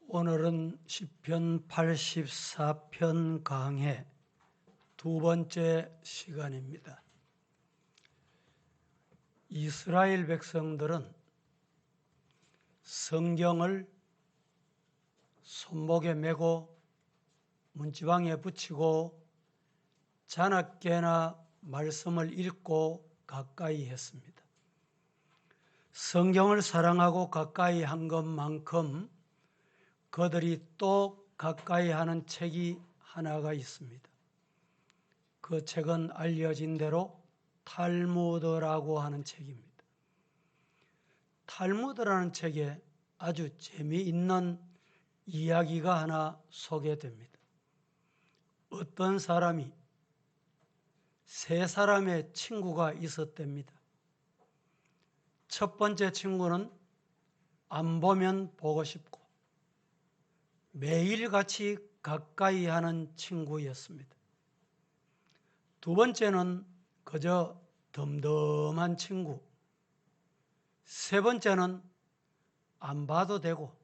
오늘은 시편 84편 강해 두 번째 시간입니다. 이스라엘 백성들은 성경을 손목에 메고 문지방에 붙이고 자나깨나 말씀을 읽고 가까이 했습니다. 성경을 사랑하고 가까이 한 것만큼 그들이 또 가까이 하는 책이 하나가 있습니다. 그 책은 알려진 대로 탈무드라고 하는 책입니다. 탈무드라는 책에 아주 재미있는 이야기가 하나 소개됩니다. 어떤 사람이 세 사람의 친구가 있었답니다. 첫 번째 친구는 안 보면 보고 싶고 매일같이 가까이 하는 친구였습니다. 두 번째는 그저 덤덤한 친구. 세 번째는 안 봐도 되고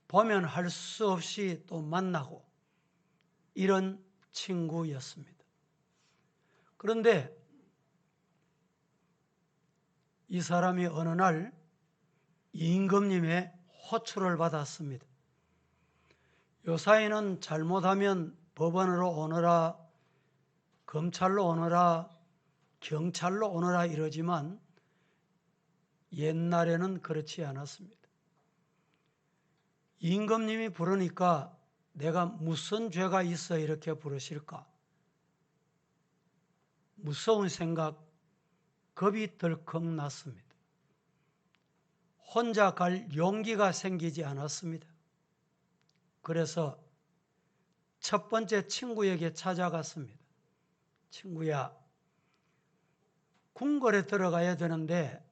보면 할 수 없이 또 만나고 이런 친구였습니다. 그런데 이 사람이 어느 날 임금님의 호출을 받았습니다. 요사이는 잘못하면 법원으로 오너라, 검찰로 오너라, 경찰로 오너라 이러지만 옛날에는 그렇지 않았습니다. 임금님이 부르니까 내가 무슨 죄가 있어 이렇게 부르실까? 무서운 생각, 겁이 덜컥 났습니다. 혼자 갈 용기가 생기지 않았습니다. 그래서 첫 번째 친구에게 찾아갔습니다. 친구야, 궁궐에 들어가야 되는데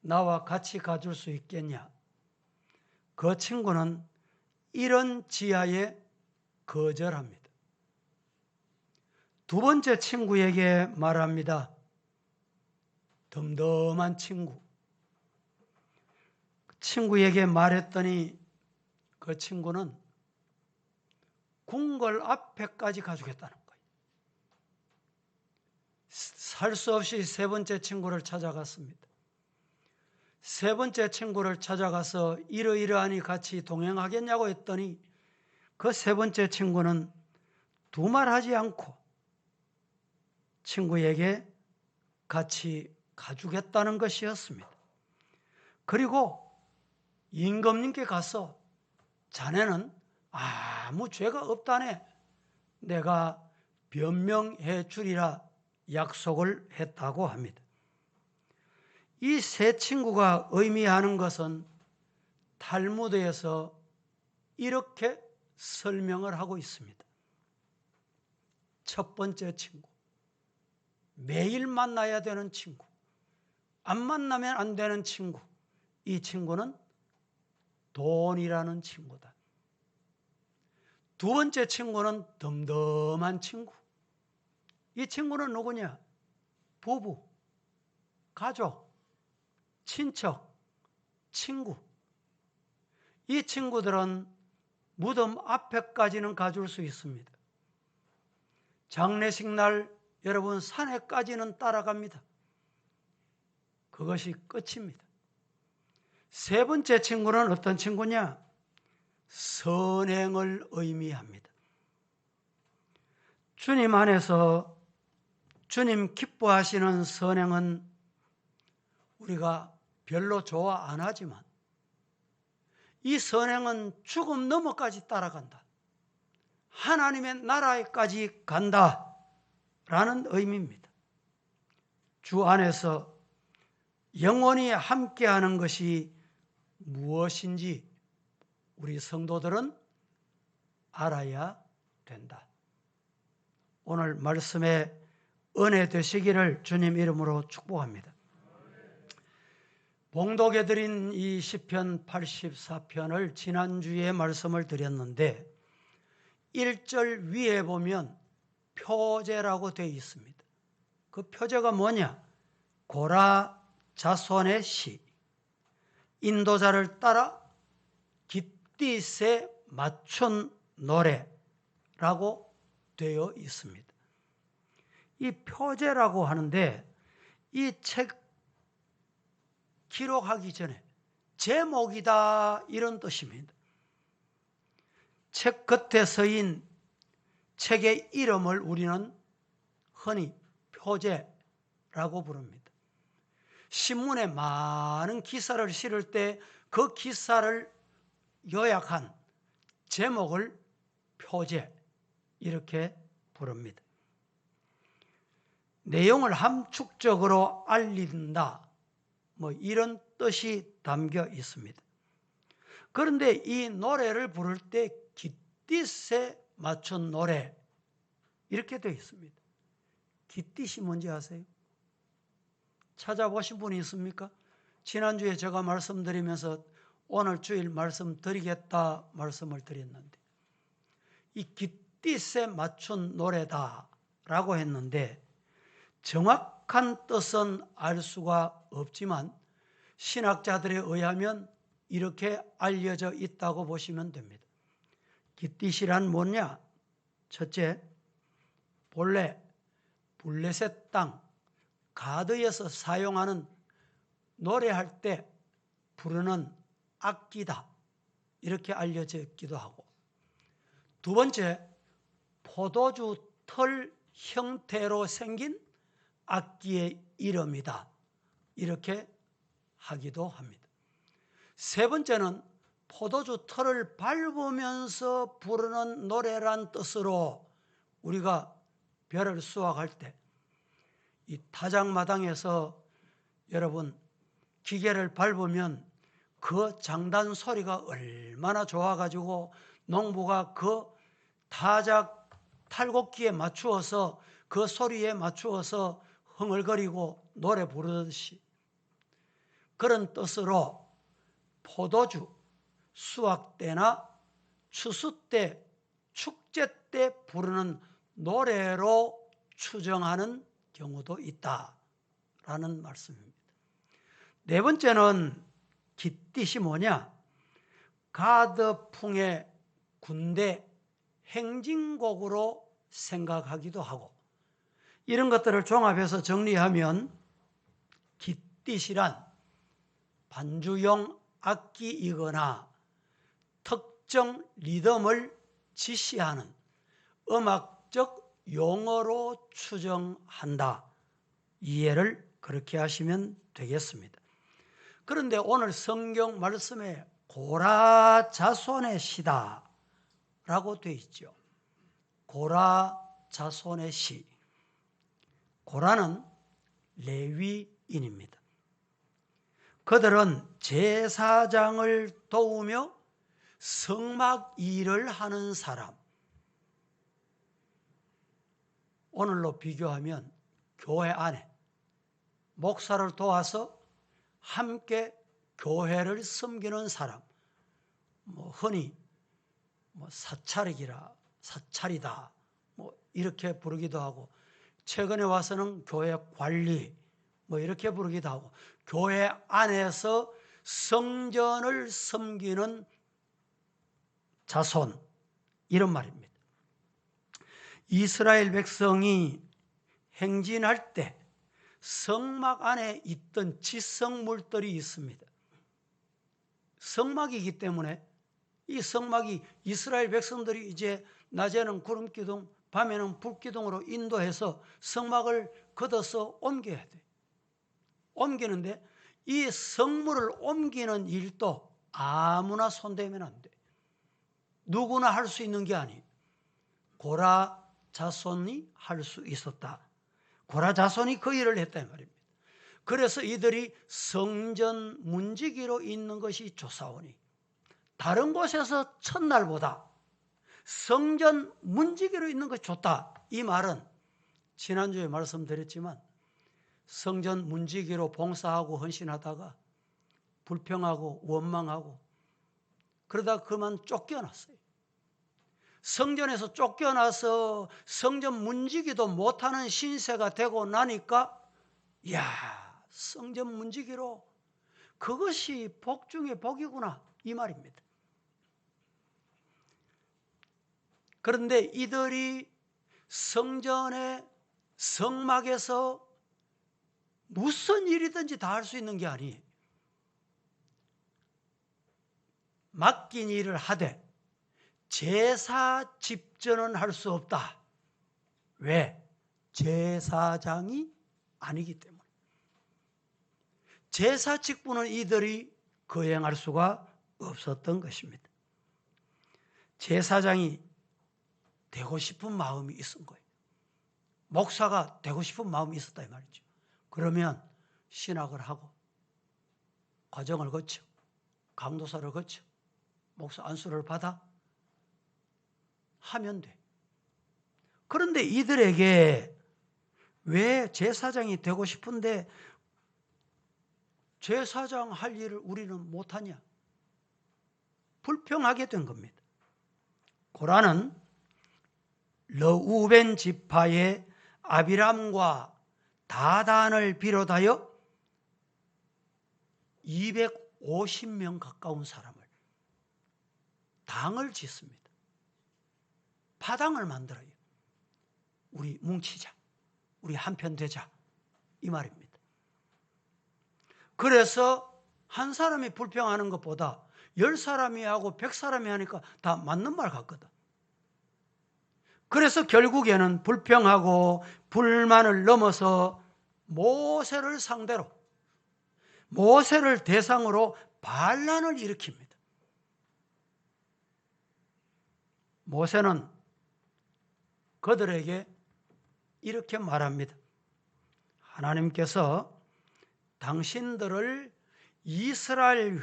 나와 같이 가줄 수 있겠냐? 그 친구는 이런 지하에 거절합니다. 두 번째 친구에게 말합니다. 덤덤한 친구. 친구에게 말했더니 그 친구는 궁궐 앞에까지 가주겠다는 거예요. 살 수 없이 세 번째 친구를 찾아갔습니다. 세 번째 친구를 찾아가서 이러이러하니 같이 동행하겠냐고 했더니 그 세 번째 친구는 두말하지 않고 친구에게 같이 가주겠다는 것이었습니다. 그리고 임금님께 가서 자네는 아무 죄가 없다네. 내가 변명해 주리라 약속을 했다고 합니다. 이 세 친구가 의미하는 것은 탈무드에서 이렇게 설명을 하고 있습니다. 첫 번째 친구, 매일 만나야 되는 친구, 안 만나면 안 되는 친구, 이 친구는 돈이라는 친구다. 두 번째 친구는 덤덤한 친구. 이 친구는 누구냐? 부부, 가족, 친척, 친구. 이 친구들은 무덤 앞에까지는 가줄 수 있습니다. 장례식 날 여러분 산에까지는 따라갑니다. 그것이 끝입니다. 세 번째 친구는 어떤 친구냐? 선행을 의미합니다. 주님 안에서 주님 기뻐하시는 선행은 우리가 별로 좋아 안 하지만 이 선행은 죽음 너머까지 따라간다. 하나님의 나라에까지 간다. 라는 의미입니다. 주 안에서 영원히 함께하는 것이 무엇인지 우리 성도들은 알아야 된다. 오늘 말씀에 은혜 되시기를 주님 이름으로 축복합니다. 봉독해 드린 이 시편 84편을 지난주에 말씀을 드렸는데 1절 위에 보면 표제라고 되어 있습니다. 그 표제가 뭐냐? 고라 자손의 시, 인도자를 따라 깃딧에 맞춘 노래라고 되어 있습니다. 이 표제라고 하는데 이 책 기록하기 전에 제목이다 이런 뜻입니다. 책 겉에 서인 책의 이름을 우리는 흔히 표제라고 부릅니다. 신문에 많은 기사를 실을 때 그 기사를 요약한 제목을 표제 이렇게 부릅니다. 내용을 함축적으로 알린다 이런 뜻이 담겨 있습니다. 그런데 이 노래를 부를 때 깃딧에 맞춘 노래 이렇게 되어 있습니다. 깃딧이 뭔지 아세요? 찾아보신 분이 있습니까? 지난주에 제가 말씀드리면서 오늘 주일 말씀 드리겠다 말씀을 드렸는데 이 깃딧에 맞춘 노래다라고 했는데 정확한 뜻은 알 수가 없지만 신학자들에 의하면 이렇게 알려져 있다고 보시면 됩니다. 깃딧이란 뭐냐? 첫째, 본래 블레셋 땅 가드에서 사용하는 노래할 때 부르는 악기다 이렇게 알려져 있기도 하고, 두 번째, 포도주 털 형태로 생긴 악기의 이름이다 이렇게 하기도 합니다. 세 번째는 포도주 털을 밟으면서 부르는 노래란 뜻으로 우리가 별을 수확할 때 이 타작마당에서 여러분 기계를 밟으면 그 장단 소리가 얼마나 좋아가지고 농부가 그 타작 탈곡기에 맞추어서 그 소리에 맞추어서 흥얼거리고 노래 부르듯이 그런 뜻으로 포도주 수확 때나 추수 때 축제 때 부르는 노래로 추정하는 경우도 있다라는 말씀입니다. 네 번째는 깃딧이 뭐냐? 가드풍의 군대 행진곡으로 생각하기도 하고, 이런 것들을 종합해서 정리하면 깃딧이란 반주용 악기이거나 특정 리듬을 지시하는 음악적 용어로 추정한다. 이해를 그렇게 하시면 되겠습니다. 그런데 오늘 성경 말씀에 고라 자손의 시다 라고 되어 있죠. 고라 자손의 시. 고라는 레위인입니다. 그들은 제사장을 도우며 성막 일을 하는 사람. 오늘로 비교하면 교회 안에 목사를 도와서 함께 교회를 섬기는 사람, 흔히 사찰이다, 이렇게 부르기도 하고, 최근에 와서는 교회 관리, 이렇게 부르기도 하고, 교회 안에서 성전을 섬기는 자손, 이런 말입니다. 이스라엘 백성이 행진할 때 성막 안에 있던 지성물들이 있습니다. 성막이기 때문에 이 성막이 이스라엘 백성들이 이제 낮에는 구름기둥, 밤에는 불기둥으로 인도해서 성막을 걷어서 옮겨야 돼. 옮기는데 이 성물을 옮기는 일도 아무나 손대면 안 돼. 누구나 할 수 있는 게 아니에요. 고라 자손이 할 수 있었다. 고라 자손이 그 일을 했다 이 말입니다. 그래서 이들이 성전 문지기로 있는 것이 좋사오니 다른 곳에서 첫날보다 성전 문지기로 있는 것이 좋다. 이 말은 지난주에 말씀드렸지만 성전 문지기로 봉사하고 헌신하다가 불평하고 원망하고 그러다 그만 쫓겨났어요. 성전에서 쫓겨나서 성전 문지기도 못하는 신세가 되고 나니까 성전 문지기로 그것이 복 중에 복이구나 이 말입니다. 그런데 이들이 성전의 성막에서 무슨 일이든지 다 할 수 있는 게 아니에요. 맡긴 일을 하되 제사 집전은 할 수 없다. 왜? 제사장이 아니기 때문에. 제사 직분은 이들이 거행할 수가 없었던 것입니다. 제사장이 되고 싶은 마음이 있은 거예요. 목사가 되고 싶은 마음이 있었다 이 말이죠. 그러면 신학을 하고 과정을 거쳐 강도사를 거쳐 목사 안수를 받아 하면 돼. 그런데 이들에게 왜 제사장이 되고 싶은데 제사장 할 일을 우리는 못하냐? 불평하게 된 겁니다. 고라는 르우벤 지파의 아비람과 다단을 비롯하여 250명 가까운 사람을 당을 짓습니다. 파당을 만들어요. 우리 뭉치자, 우리 한편 되자 이 말입니다. 그래서 한 사람이 불평하는 것보다 10사람이 하고 100사람이 하니까 다 맞는 말 같거든. 그래서 결국에는 불평하고 불만을 넘어서 모세를 상대로, 모세를 대상으로 반란을 일으킵니다. 모세는 그들에게 이렇게 말합니다. 하나님께서 당신들을 이스라엘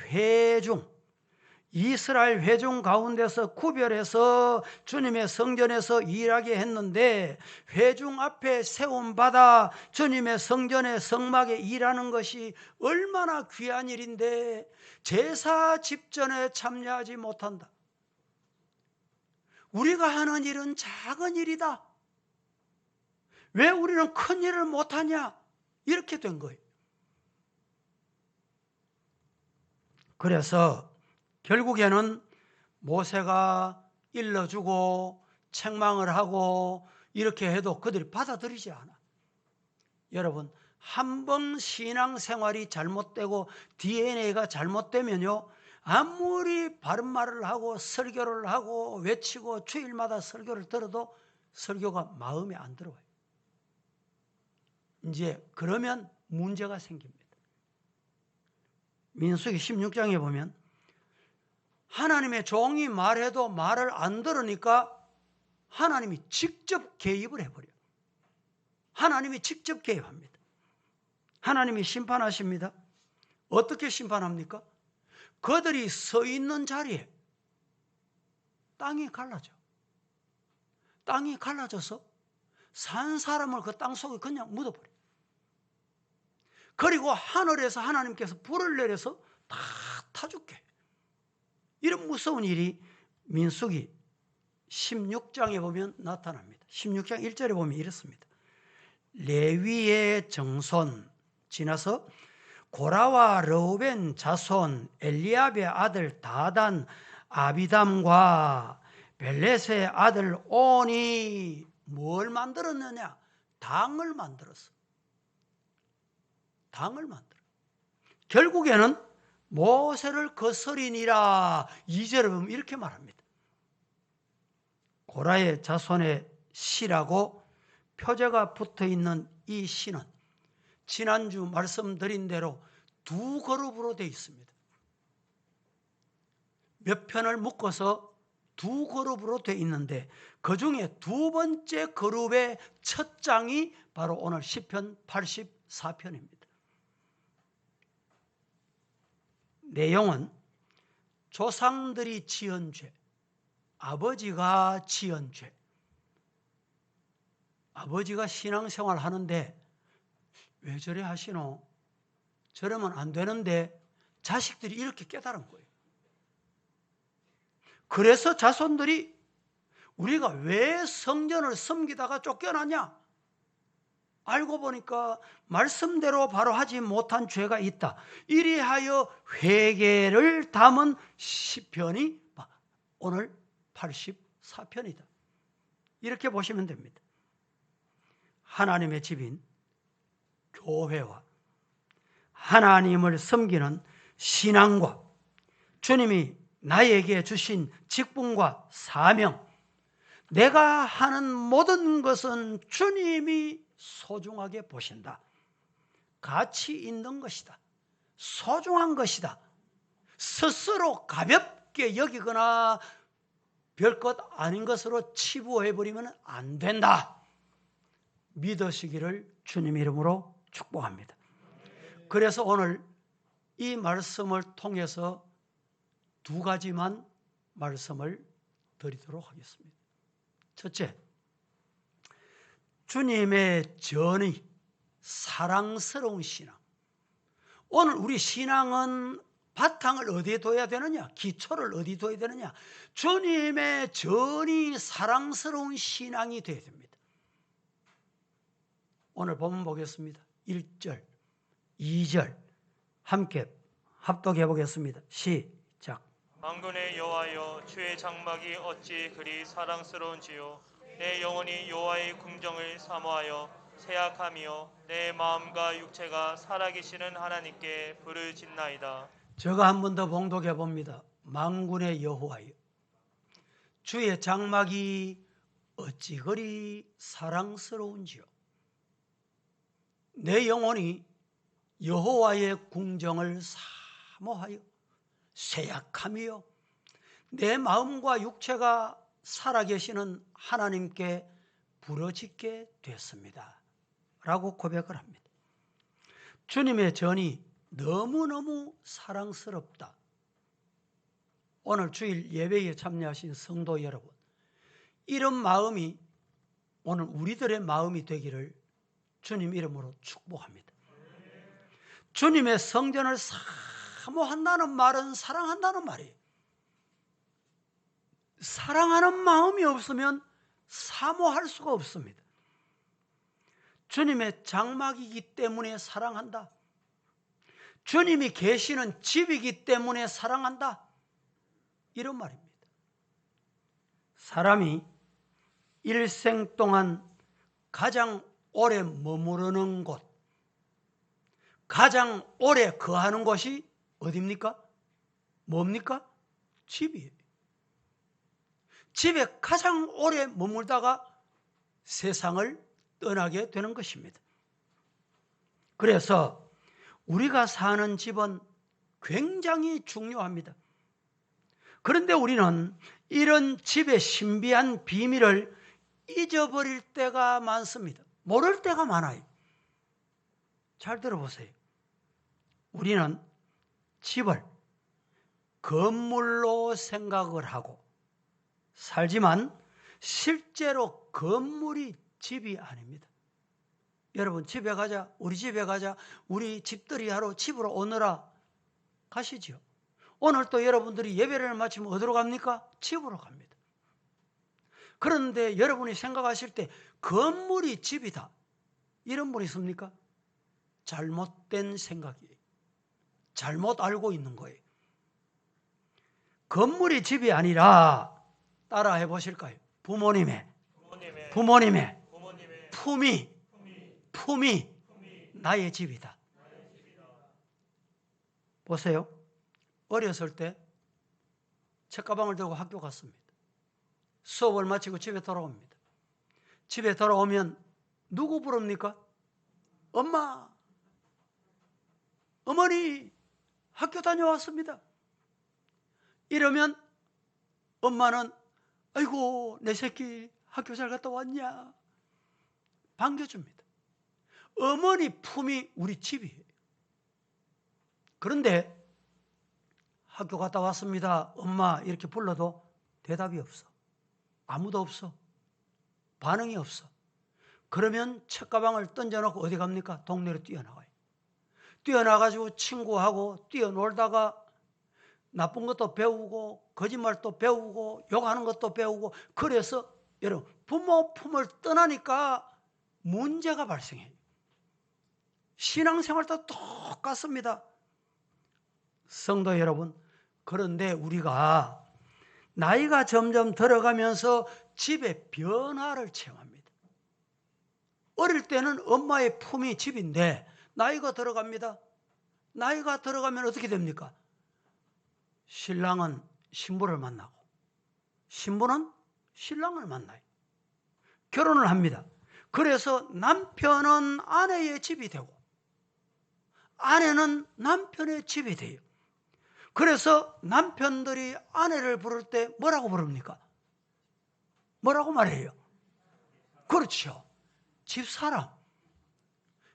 회중 가운데서 구별해서 주님의 성전에서 일하게 했는데 회중 앞에 세움받아 주님의 성전의 성막에 일하는 것이 얼마나 귀한 일인데 제사 집전에 참여하지 못한다. 우리가 하는 일은 작은 일이다. 왜 우리는 큰 일을 못하냐? 이렇게 된 거예요. 그래서 결국에는 모세가 일러주고 책망을 하고 이렇게 해도 그들이 받아들이지 않아. 여러분, 한번 신앙생활이 잘못되고 DNA가 잘못되면요, 아무리 바른 말을 하고 설교를 하고 외치고 주일마다 설교를 들어도 설교가 마음에 안 들어와요. 이제 그러면 문제가 생깁니다. 민수기 16장에 보면 하나님의 종이 말해도 말을 안 들으니까 하나님이 직접 개입을 해버려요. 하나님이 직접 개입합니다. 하나님이 심판하십니다. 어떻게 심판합니까? 그들이 서 있는 자리에 땅이 갈라져. 땅이 갈라져서 산 사람을 그 땅 속에 그냥 묻어버려요. 그리고 하늘에서 하나님께서 불을 내려서 다 타죽게. 이런 무서운 일이 민수기 16장에 보면 나타납니다. 16장 1절에 보면 이렇습니다. 레위의 정손 지나서 고라와 르우벤 자손 엘리압의 아들 다단 아비담과 벨렛의 아들 온이 뭘 만들었느냐? 당을 만들었어. 당을 만들어. 결국에는 모세를 거스리니라 2절에 보면 이렇게 말합니다. 고라의 자손의 시라고 표제가 붙어있는 이 시는 지난주 말씀드린 대로 두 그룹으로 되어 있습니다. 몇 편을 묶어서 두 그룹으로 되어 있는데 그 중에 두 번째 그룹의 첫 장이 바로 오늘 시편 84편입니다. 내용은 조상들이 지은 죄, 아버지가 지은 죄. 아버지가 신앙생활 하는데 왜 저래 하시노? 저러면 안 되는데 자식들이 이렇게 깨달은 거예요. 그래서 자손들이 우리가 왜 성전을 섬기다가 쫓겨나냐? 알고 보니까 말씀대로 바로 하지 못한 죄가 있다. 이리하여 회개를 담은 시편이 오늘 84편이다. 이렇게 보시면 됩니다. 하나님의 집인 교회와 하나님을 섬기는 신앙과 주님이 나에게 주신 직분과 사명, 내가 하는 모든 것은 주님이 소중하게 보신다. 가치 있는 것이다. 소중한 것이다. 스스로 가볍게 여기거나 별것 아닌 것으로 치부해버리면 안 된다. 믿으시기를 주님 이름으로 축복합니다. 그래서 오늘 이 말씀을 통해서 두 가지만 말씀을 드리도록 하겠습니다. 첫째, 주님의 전의 사랑스러운 신앙. 오늘 우리 신앙은 바탕을 어디에 둬야 되느냐? 기초를 어디 둬야 되느냐? 주님의 전의 사랑스러운 신앙이 되어야 됩니다. 오늘 본문 보겠습니다. 1절, 2절 함께 합독해 보겠습니다. 시작. 만군의 여호와여, 주의 장막이 어찌 그리 사랑스러운지요. 내 영혼이 여호와의 궁정을 사모하여 새약하며 내 마음과 육체가 살아계시는 하나님께 부르짖나이다. 제가 한 번 더 봉독해 봅니다. 만군의 여호와여, 주의 장막이 어찌 그리 사랑스러운지요. 내 영혼이 여호와의 궁정을 사모하여 쇠약하며 내 마음과 육체가 살아계시는 하나님께 부르짖게 됐습니다. 라고 고백을 합니다. 주님의 전이 너무너무 사랑스럽다. 오늘 주일 예배에 참여하신 성도 여러분, 이런 마음이 오늘 우리들의 마음이 되기를 주님 이름으로 축복합니다. 주님의 성전을 사모한다는 말은 사랑한다는 말이에요. 사랑하는 마음이 없으면 사모할 수가 없습니다. 주님의 장막이기 때문에 사랑한다. 주님이 계시는 집이기 때문에 사랑한다. 이런 말입니다. 사람이 일생 동안 가장 오래 머무르는 곳, 가장 오래 거하는 곳이 어디입니까? 뭡니까? 집이에요. 집에 가장 오래 머물다가 세상을 떠나게 되는 것입니다. 그래서 우리가 사는 집은 굉장히 중요합니다. 그런데 우리는 이런 집의 신비한 비밀을 잊어버릴 때가 많습니다. 모를 때가 많아요. 잘 들어보세요. 우리는 집을 건물로 생각을 하고 살지만 실제로 건물이 집이 아닙니다. 여러분 집에 가자, 우리 집에 가자, 우리 집들이 하러 집으로 오너라 가시죠. 오늘 또 여러분들이 예배를 마치면 어디로 갑니까? 집으로 갑니다. 그런데 여러분이 생각하실 때 건물이 집이다, 이런 분 있습니까? 잘못된 생각이에요. 잘못 알고 있는 거예요. 건물이 집이 아니라 따라 해보실까요? 부모님의 품이 나의 집이다. 보세요. 어렸을 때 책가방을 들고 학교 갔습니다. 수업을 마치고 집에 돌아옵니다. 집에 돌아오면 누구 부릅니까? 엄마, 어머니, 학교 다녀왔습니다. 이러면 엄마는 아이고 내 새끼 학교 잘 갔다 왔냐 반겨줍니다. 어머니 품이 우리 집이에요. 그런데 학교 갔다 왔습니다, 엄마 이렇게 불러도 대답이 없어. 아무도 없어. 반응이 없어. 그러면 책가방을 던져놓고 어디 갑니까? 동네로 뛰어나가요. 뛰어나가지고 친구하고 뛰어놀다가 나쁜 것도 배우고 거짓말도 배우고 욕하는 것도 배우고, 그래서 여러분 부모 품을 떠나니까 문제가 발생해요. 신앙생활도 똑같습니다. 성도 여러분, 그런데 우리가 나이가 점점 들어가면서 집의 변화를 체험합니다. 어릴 때는 엄마의 품이 집인데 나이가 들어갑니다. 나이가 들어가면 어떻게 됩니까? 신랑은 신부를 만나고 신부는 신랑을 만나요. 결혼을 합니다. 그래서 남편은 아내의 집이 되고 아내는 남편의 집이 돼요. 그래서 남편들이 아내를 부를 때 뭐라고 부릅니까? 뭐라고 말해요? 그렇죠. 집사람.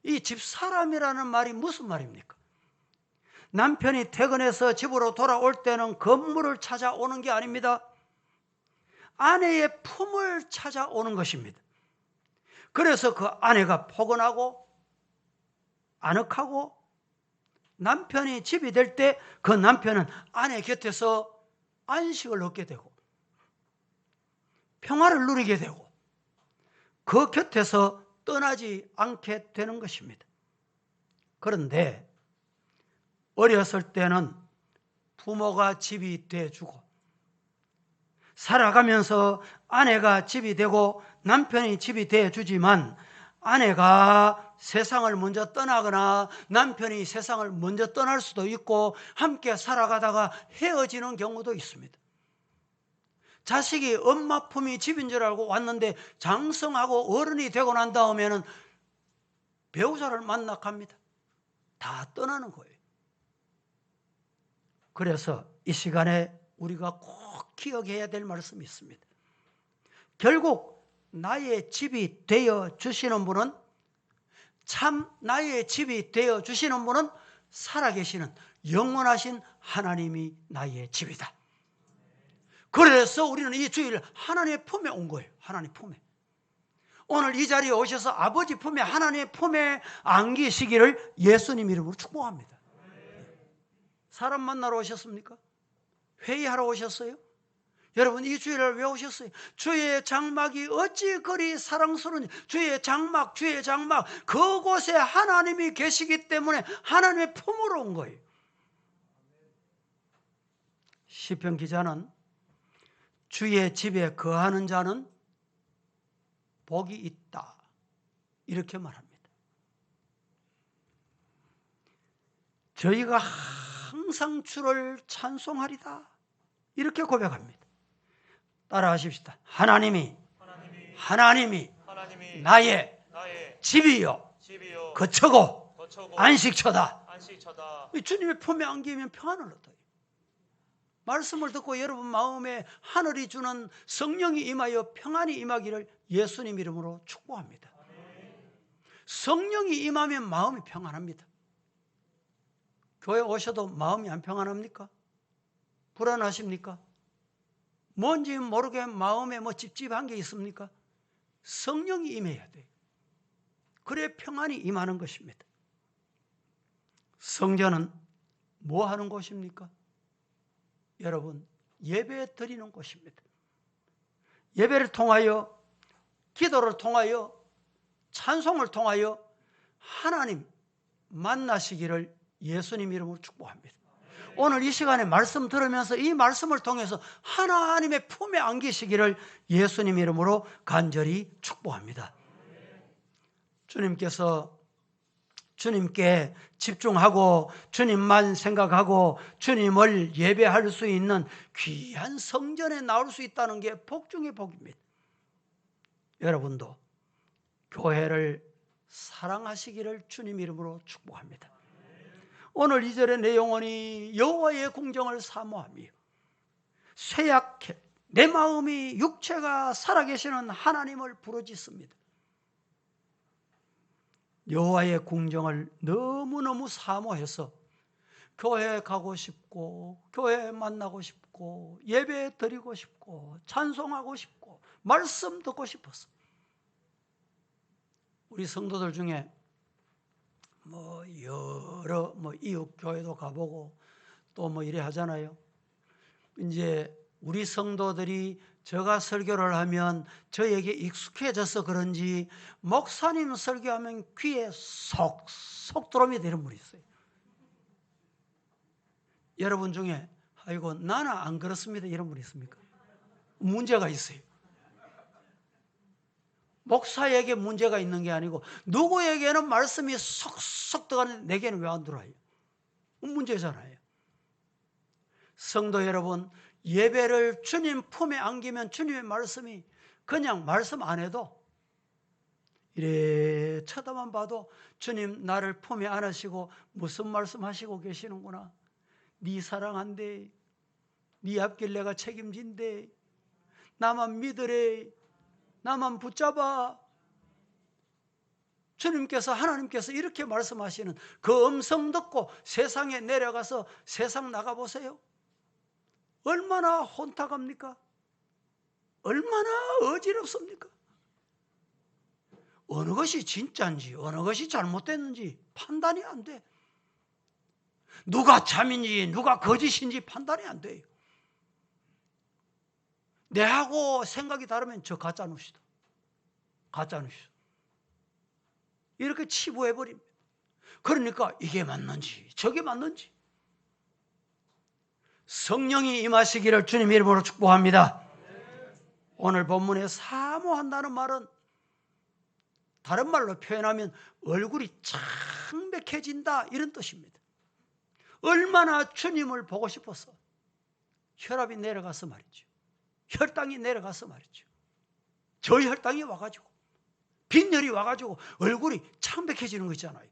이 집사람이라는 말이 무슨 말입니까? 남편이 퇴근해서 집으로 돌아올 때는 건물을 찾아오는 게 아닙니다. 아내의 품을 찾아오는 것입니다. 그래서 그 아내가 포근하고 아늑하고 남편이 집이 될 때 그 남편은 아내 곁에서 안식을 얻게 되고 평화를 누리게 되고 그 곁에서 떠나지 않게 되는 것입니다. 그런데 어렸을 때는 부모가 집이 돼주고 살아가면서 아내가 집이 되고 남편이 집이 돼주지만 아내가 세상을 먼저 떠나거나 남편이 세상을 먼저 떠날 수도 있고 함께 살아가다가 헤어지는 경우도 있습니다. 자식이 엄마 품이 집인 줄 알고 왔는데 장성하고 어른이 되고 난 다음에는 배우자를 만나 갑니다. 다 떠나는 거예요. 그래서 이 시간에 우리가 꼭 기억해야 될 말씀이 있습니다. 결국 나의 집이 되어 주시는 분은 참 나의 집이 되어 주시는 분은 살아계시는 영원하신 하나님이 나의 집이다. 그래서 우리는 이 주일 하나님의 품에 온 거예요. 하나님 품에. 오늘 이 자리에 오셔서 아버지 품에 하나님의 품에 안기시기를 예수님 이름으로 축복합니다. 사람 만나러 오셨습니까? 회의하러 오셨어요? 여러분 이 주일을 왜 오셨어요? 주의 장막이 어찌 그리 사랑스러운지 주의 장막 그곳에 하나님이 계시기 때문에 하나님의 품으로 온 거예요. 시편 기자는 주의 집에 거하는 자는 복이 있다 이렇게 말합니다. 저희가 항상 주를 찬송하리다 이렇게 고백합니다. 따라하십시다. 하나님이 나의 집이요 거처고 안식처다. 주님의 품에 안기면 평안을 얻어요. 말씀을 듣고 여러분 마음에 하늘이 주는 성령이 임하여 평안이 임하기를 예수님 이름으로 축복합니다. 성령이 임하면 마음이 평안합니다. 교회 오셔도 마음이 안 평안합니까? 불안하십니까? 뭔지 모르게 마음에 찝찝한 게 있습니까? 성령이 임해야 돼요. 그래 평안이 임하는 것입니다. 성전은 뭐 하는 곳입니까? 여러분 예배 드리는 곳입니다. 예배를 통하여 기도를 통하여 찬송을 통하여 하나님 만나시기를 예수님 이름으로 축복합니다. 오늘 이 시간에 말씀 들으면서 이 말씀을 통해서 하나님의 품에 안기시기를 예수님 이름으로 간절히 축복합니다. 주님께 집중하고 주님만 생각하고 주님을 예배할 수 있는 귀한 성전에 나올 수 있다는 게 복 중의 복입니다. 여러분도 교회를 사랑하시기를 주님 이름으로 축복합니다. 오늘 2절에 내 영혼이 여호와의 궁정을 사모하며 쇠약해 내 마음이 육체가 살아계시는 하나님을 부르짖습니다. 여호와의 궁정을 너무너무 사모해서 교회 가고 싶고 교회 만나고 싶고 예배 드리고 싶고 찬송하고 싶고 말씀 듣고 싶었어. 우리 성도들 중에 여러 이웃 교회도 가보고 또 이래 하잖아요. 이제 우리 성도들이 제가 설교를 하면 저에게 익숙해져서 그런지 목사님 설교하면 귀에 쏙 들어옵니다. 이런 분이 있어요. 여러분 중에 아이고 나는 안 그렇습니다 이런 분이 있습니까? 문제가 있어요. 목사에게 문제가 있는 게 아니고 누구에게는 말씀이 쏙쏙 들어가는데 내게는 왜 안 들어와요? 문제잖아요. 성도 여러분, 예배를 주님 품에 안기면 주님의 말씀이 그냥 말씀 안 해도 이래 쳐다만 봐도 주님 나를 품에 안으시고 무슨 말씀하시고 계시는구나. 네 사랑한대, 네 앞길 내가 책임진대, 나만 믿으래, 나만 붙잡아. 주님께서, 하나님께서 이렇게 말씀하시는 그 음성 듣고 세상에 내려가서 세상 나가보세요. 얼마나 혼탁합니까? 얼마나 어지럽습니까? 어느 것이 진짜인지 어느 것이 잘못됐는지 판단이 안 돼. 누가 참인지 누가 거짓인지 판단이 안 돼요. 내하고 생각이 다르면 저 가짜 뉴스다, 가짜 뉴스, 이렇게 치부해버립니다. 그러니까 이게 맞는지 저게 맞는지. 성령이 임하시기를 주님 이름으로 축복합니다. 오늘 본문에 사모한다는 말은 다른 말로 표현하면 얼굴이 창백해진다 이런 뜻입니다. 얼마나 주님을 보고 싶어서 혈압이 내려가서 말이죠. 혈당이 내려가서 말이죠. 저혈당이 와가지고 빈혈이 와가지고 얼굴이 창백해지는 거 있잖아요.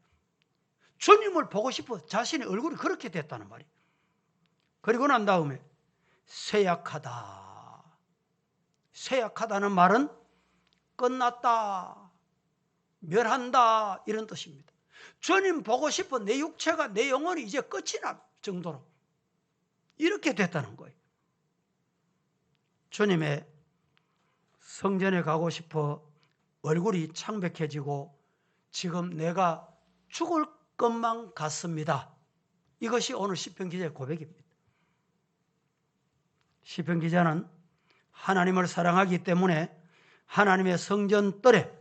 주님을 보고 싶어 자신의 얼굴이 그렇게 됐다는 말이에요. 그리고 난 다음에 쇠약하다. 쇠약하다는 말은 끝났다, 멸한다 이런 뜻입니다. 주님 보고 싶어 내 육체가, 내 영혼이 이제 끝이 날 정도로 이렇게 됐다는 거예요. 주님의 성전에 가고 싶어 얼굴이 창백해지고 지금 내가 죽을 것만 같습니다. 이것이 오늘 시편 기자의 고백입니다. 시편 기자는 하나님을 사랑하기 때문에 하나님의 성전뜰에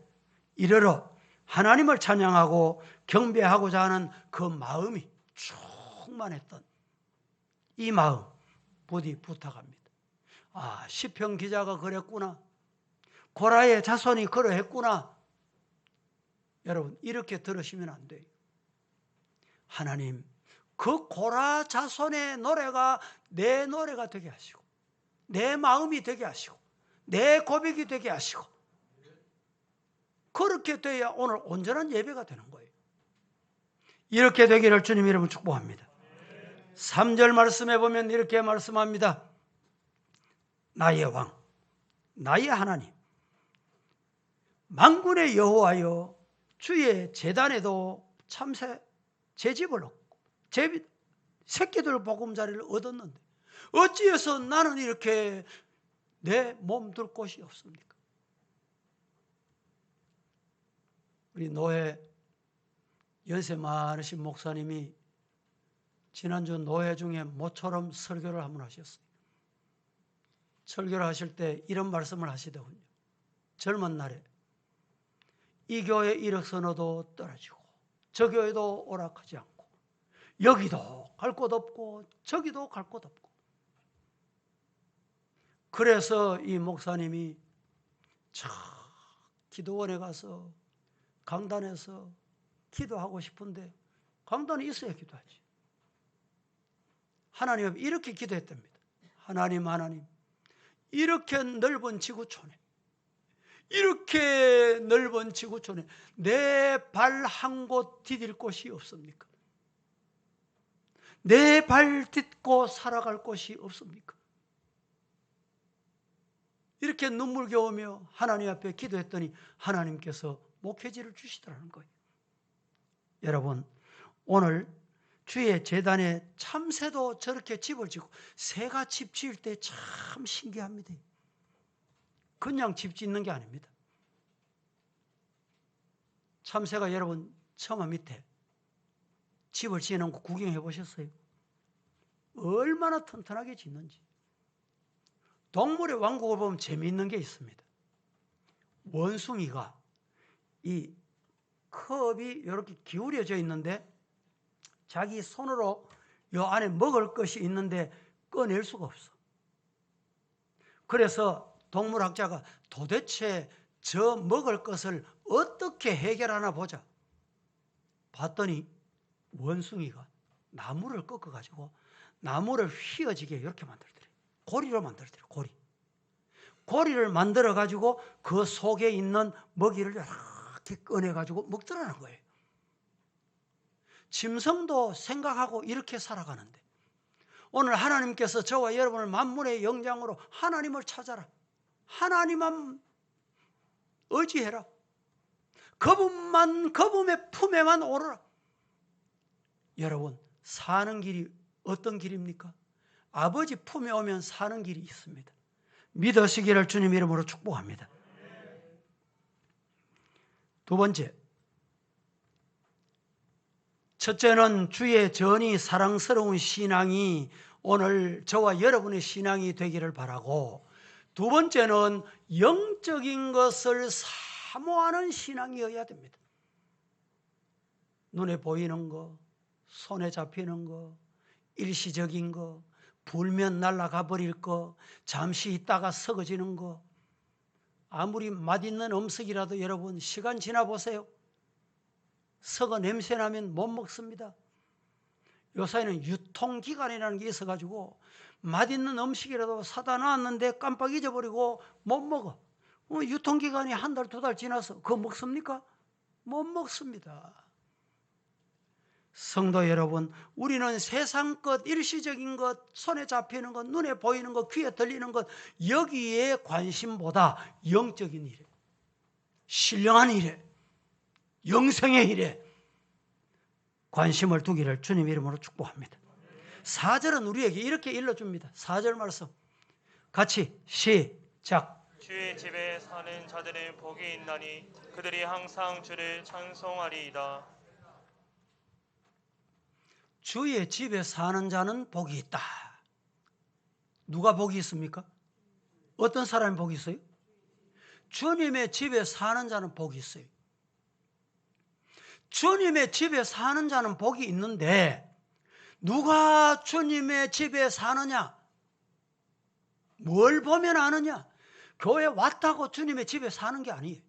이르러 하나님을 찬양하고 경배하고자 하는 그 마음이 충만했던 이 마음 부디 부탁합니다. 아, 시편 기자가 그랬구나, 고라의 자손이 그러했구나. 여러분 이렇게 들으시면 안 돼요. 하나님 그 고라 자손의 노래가 내 노래가 되게 하시고 내 마음이 되게 하시고 내 고백이 되게 하시고 그렇게 돼야 오늘 온전한 예배가 되는 거예요. 이렇게 되기를 주님 이름으로 축복합니다. 3절 말씀에 보면 이렇게 말씀합니다. 나의 왕, 나의 하나님, 만군의 여호와여, 주의 제단에도 참새 제집을 얻고 새끼들 보금자리를 얻었는데 어찌해서 나는 이렇게 내 몸 둘 곳이 없습니까? 우리 노회 연세 많으신 목사님이 지난주 노회 중에 모처럼 설교를 한번 하셨어요. 설교를 하실 때 이런 말씀을 하시더군요. 젊은 날에 이 교회 이력서너도 떨어지고 저 교회도 오락하지 않고 여기도 갈 곳 없고 저기도 갈 곳 없고, 그래서 이 목사님이 저 기도원에 가서 강단에서 기도하고 싶은데 강단이 있어야 기도하지. 하나님 앞에 이렇게 기도했답니다. 하나님, 하나님, 이렇게 넓은 지구촌에, 이렇게 넓은 지구촌에 내 발 한 곳 디딜 곳이 없습니까? 내 발 딛고 살아갈 곳이 없습니까? 이렇게 눈물겨우며 하나님 앞에 기도했더니 하나님께서 목회지를 주시더라는 거예요. 여러분 오늘 주의 제단에 참새도 저렇게 집을 짓고, 새가 집 지을 때 참 신기합니다. 그냥 집 짓는 게 아닙니다. 참새가 여러분 처마 밑에 집을 지어놓은 거 구경해 보셨어요? 얼마나 튼튼하게 짓는지. 동물의 왕국을 보면 재미있는 게 있습니다. 원숭이가 이 컵이 이렇게 기울여져 있는데 자기 손으로 이 안에 먹을 것이 있는데 꺼낼 수가 없어. 그래서 동물학자가 도대체 저 먹을 것을 어떻게 해결하나 보자 봤더니 원숭이가 나무를 꺾어가지고 나무를 휘어지게 이렇게 만들더래요. 고리로 만들더래요. 고리를 만들어가지고 그 속에 있는 먹이를 이렇게 꺼내가지고 먹더라는 거예요. 짐승도 생각하고 이렇게 살아가는데 오늘 하나님께서 저와 여러분을 만물의 영장으로 하나님을 찾아라. 하나님만 의지해라. 그분의 품에만 오르라. 여러분, 사는 길이 어떤 길입니까? 아버지 품에 오면 사는 길이 있습니다. 믿으시기를 주님 이름으로 축복합니다. 두 번째, 첫째는 주의 전이 사랑스러운 신앙이 오늘 저와 여러분의 신앙이 되기를 바라고, 두 번째는 영적인 것을 사모하는 신앙이어야 됩니다. 눈에 보이는 거, 손에 잡히는 거, 일시적인 거, 불면 날아가 버릴 거, 잠시 있다가 썩어지는 거, 아무리 맛있는 음식이라도 여러분 시간 지나 보세요. 썩어 냄새 나면 못 먹습니다. 요새는 유통기간이라는 게 있어가지고 맛있는 음식이라도 사다 놨는데 깜빡 잊어버리고 못 먹어. 유통기간이 한 달, 두 달 지나서 그거 먹습니까? 못 먹습니다. 성도 여러분, 우리는 세상 것, 일시적인 것, 손에 잡히는 것, 눈에 보이는 것, 귀에 들리는 것, 여기에 관심보다 영적인 일에, 신령한 일에, 영생의 일에 관심을 두기를 주님 이름으로 축복합니다. 4절은 우리에게 이렇게 일러줍니다. 4절 말씀 같이 시작. 주의 집에 사는 자들의 복이 있나니 그들이 항상 주를 찬송하리이다. 주의 집에 사는 자는 복이 있다. 누가 복이 있습니까? 어떤 사람이 복이 있어요? 주님의 집에 사는 자는 복이 있어요. 주님의 집에 사는 자는 복이 있는데 누가 주님의 집에 사느냐? 뭘 보면 아느냐? 교회 왔다고 주님의 집에 사는 게 아니에요.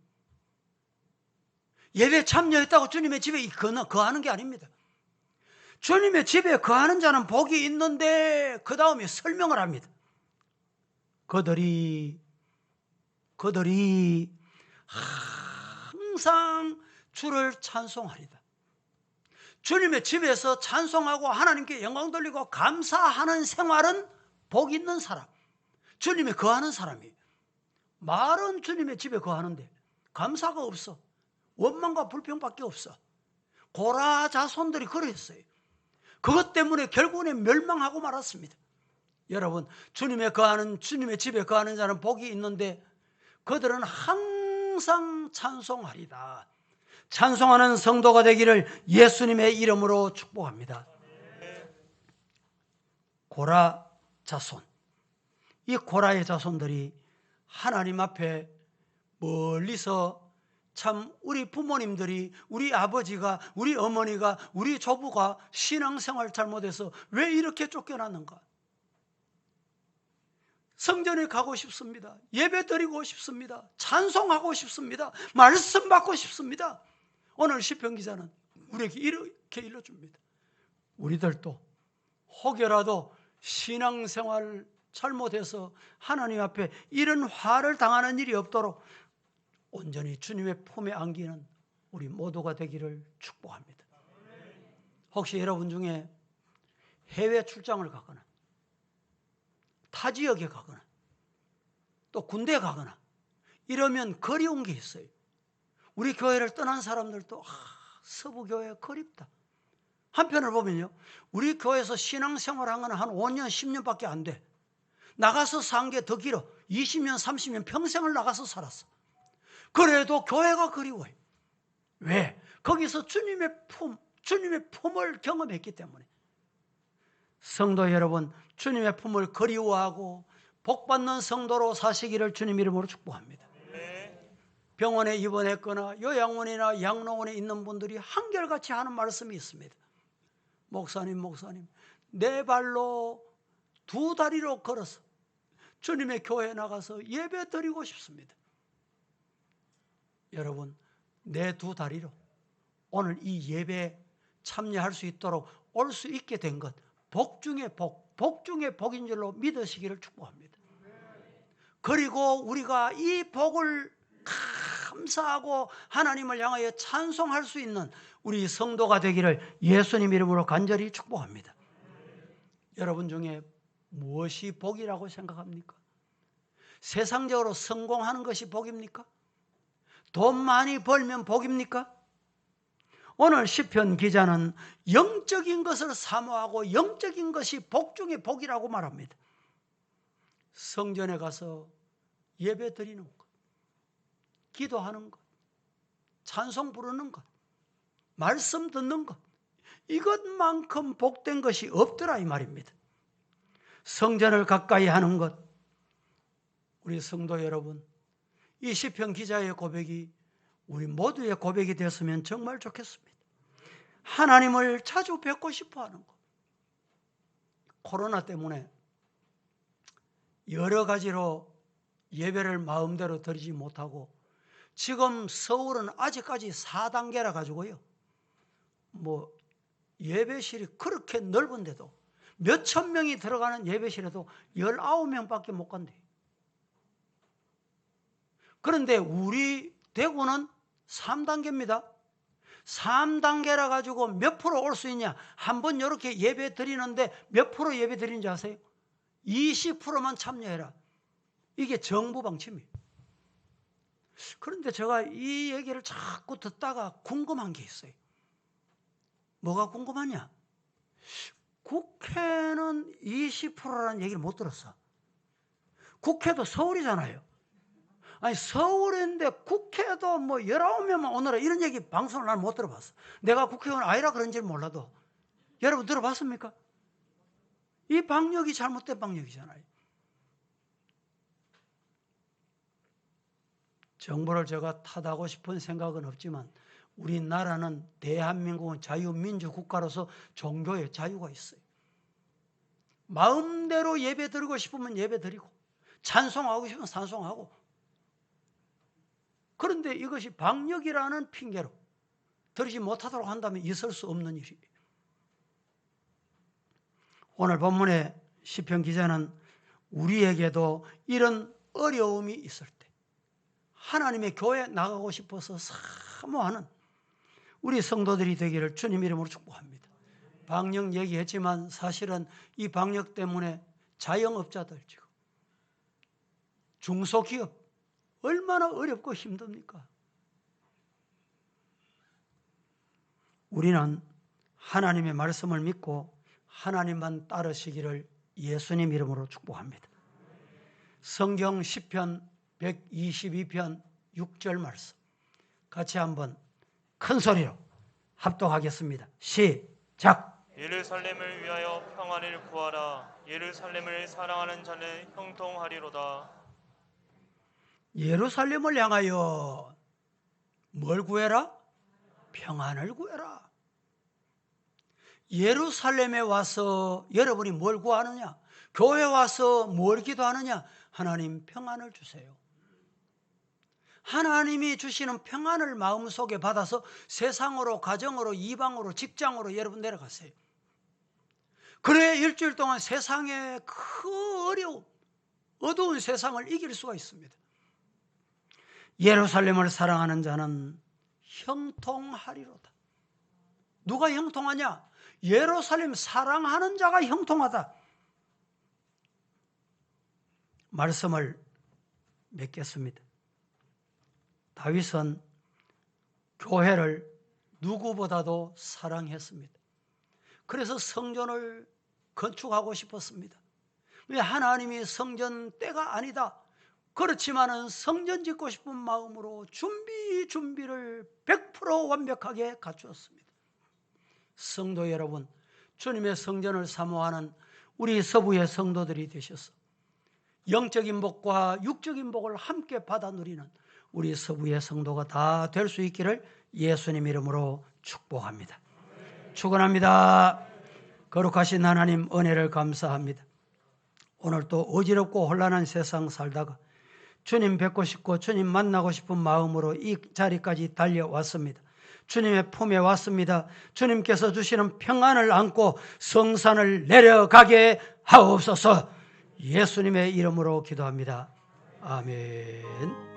예배 참여했다고 주님의 집에 거하는 게 아닙니다. 주님의 집에 거하는 자는 복이 있는데 그 다음에 설명을 합니다. 그들이 항상 주를 찬송하리다. 주님의 집에서 찬송하고 하나님께 영광 돌리고 감사하는 생활은 복 있는 사람, 주님의 거하는 사람이에요. 말은 주님의 집에 거하는데 감사가 없어. 원망과 불평밖에 없어. 고라 자손들이 그랬어요. 그것 때문에 결국은 멸망하고 말았습니다. 여러분, 주님의 집에 거하는 자는 복이 있는데 그들은 항상 찬송하리다. 찬송하는 성도가 되기를 예수님의 이름으로 축복합니다. 고라 자손, 이 고라의 자손들이 하나님 앞에 멀리서 참 우리 부모님들이, 우리 아버지가, 우리 어머니가, 우리 조부가 신앙생활 잘못해서 왜 이렇게 쫓겨났는가? 성전에 가고 싶습니다. 예배 드리고 싶습니다. 찬송하고 싶습니다. 말씀 받고 싶습니다. 오늘 시편 기자는 우리에게 이렇게 일러줍니다. 우리들도 혹여라도 신앙생활 잘못해서 하나님 앞에 이런 화를 당하는 일이 없도록 온전히 주님의 품에 안기는 우리 모두가 되기를 축복합니다. 혹시 여러분 중에 해외 출장을 가거나 타 지역에 가거나 또 군대에 가거나 이러면 그리운 게 있어요. 우리 교회를 떠난 사람들도 서부교회 그립다. 한편을 보면요, 우리 교회에서 신앙생활한 건 한 5년 10년밖에 안 돼. 나가서 산 게 더 길어. 20년 30년 평생을 나가서 살았어. 그래도 교회가 그리워요. 왜? 거기서 주님의 품을 경험했기 때문에. 성도 여러분, 주님의 품을 그리워하고 복받는 성도로 사시기를 주님 이름으로 축복합니다. 병원에 입원했거나 요양원이나 양로원에 있는 분들이 한결같이 하는 말씀이 있습니다. 목사님, 내 발로 2 다리로 걸어서 주님의 교회에 나가서 예배 드리고 싶습니다. 여러분, 내 두 다리로 오늘 이 예배에 참여할 수 있도록 올 수 있게 된 것, 복 중에 복, 복 중에 복인 줄로 믿으시기를 축복합니다. 그리고 우리가 이 복을 감사하고 하나님을 향하여 찬송할 수 있는 우리 성도가 되기를 예수님 이름으로 간절히 축복합니다. 여러분 중에 무엇이 복이라고 생각합니까? 세상적으로 성공하는 것이 복입니까? 돈 많이 벌면 복입니까? 오늘 시편 기자는 영적인 것을 사모하고 영적인 것이 복 중에 복이라고 말합니다. 성전에 가서 예배 드리는 것, 기도하는 것, 찬송 부르는 것, 말씀 듣는 것, 이것만큼 복된 것이 없더라 이 말입니다. 성전을 가까이 하는 것, 우리 성도 여러분, 이 시편 기자의 고백이 우리 모두의 고백이 됐으면 정말 좋겠습니다. 하나님을 자주 뵙고 싶어 하는 것. 코로나 때문에 여러 가지로 예배를 마음대로 드리지 못하고 지금 서울은 아직까지 4단계라 가지고요. 예배실이 그렇게 넓은데도 몇천 명이 들어가는 예배실에도 19명밖에 못 간대요. 그런데 우리 대구는 3단계입니다. 3단계라 가지고 몇 프로 올 수 있냐? 한번 이렇게 예배 드리는데 몇 프로 예배 드리는지 아세요? 20%만 참여해라. 이게 정부 방침이에요. 그런데 제가 이 얘기를 자꾸 듣다가 궁금한 게 있어요. 뭐가 궁금하냐? 국회는 20%라는 얘기를 못 들었어. 국회도 서울이잖아요. 아니 서울인데 국회도 19명만 오느라 이런 얘기 방송을 난 못 들어봤어. 내가 국회의원 아니라 그런지 몰라도. 여러분 들어봤습니까? 이 방역이 잘못된 방역이잖아요. 정부를 제가 탓하고 싶은 생각은 없지만 우리나라는 대한민국은 자유민주국가로서 종교의 자유가 있어요. 마음대로 예배 드리고 싶으면 예배 드리고 찬송하고 싶으면 찬송하고. 그런데 이것이 방역이라는 핑계로 드리지 못하도록 한다면 있을 수 없는 일이에요. 오늘 본문의 시편 기자는 우리에게도 이런 어려움이 있을 때 하나님의 교회에 나가고 싶어서 사모하는 우리 성도들이 되기를 주님 이름으로 축복합니다. 방역 얘기했지만 사실은 이 방역 때문에 자영업자들 지금 중소기업 얼마나 어렵고 힘듭니까? 우리는 하나님의 말씀을 믿고 하나님만 따르시기를 예수님 이름으로 축복합니다. 성경 시편 122편 6절 말씀 같이 한번 큰 소리로 합독하겠습니다. 시작! 예루살렘을 위하여 평안을 구하라. 예루살렘을 사랑하는 자는 형통하리로다. 예루살렘을 향하여 뭘 구해라? 평안을 구해라. 예루살렘에 와서 여러분이 뭘 구하느냐? 교회 와서 뭘 기도하느냐? 하나님 평안을 주세요. 하나님이 주시는 평안을 마음속에 받아서 세상으로, 가정으로, 이방으로, 직장으로 여러분 내려가세요. 그래야 일주일 동안 세상의 그 어려움, 어두운 세상을 이길 수가 있습니다. 예루살렘을 사랑하는 자는 형통하리로다. 누가 형통하냐? 예루살렘 사랑하는 자가 형통하다. 말씀을 맺겠습니다. 다윗은 교회를 누구보다도 사랑했습니다. 그래서 성전을 건축하고 싶었습니다. 왜 하나님이 성전 때가 아니다. 그렇지만은 성전 짓고 싶은 마음으로 준비를 100% 완벽하게 갖추었습니다. 성도 여러분, 주님의 성전을 사모하는 우리 서부의 성도들이 되셔서 영적인 복과 육적인 복을 함께 받아 누리는 우리 서부의 성도가 다 될 수 있기를 예수님 이름으로 축복합니다. 축원합니다. 거룩하신 하나님 은혜를 감사합니다. 오늘 또 어지럽고 혼란한 세상 살다가 주님 뵙고 싶고 주님 만나고 싶은 마음으로 이 자리까지 달려왔습니다. 주님의 품에 왔습니다. 주님께서 주시는 평안을 안고 성산을 내려가게 하옵소서. 예수님의 이름으로 기도합니다. 아멘.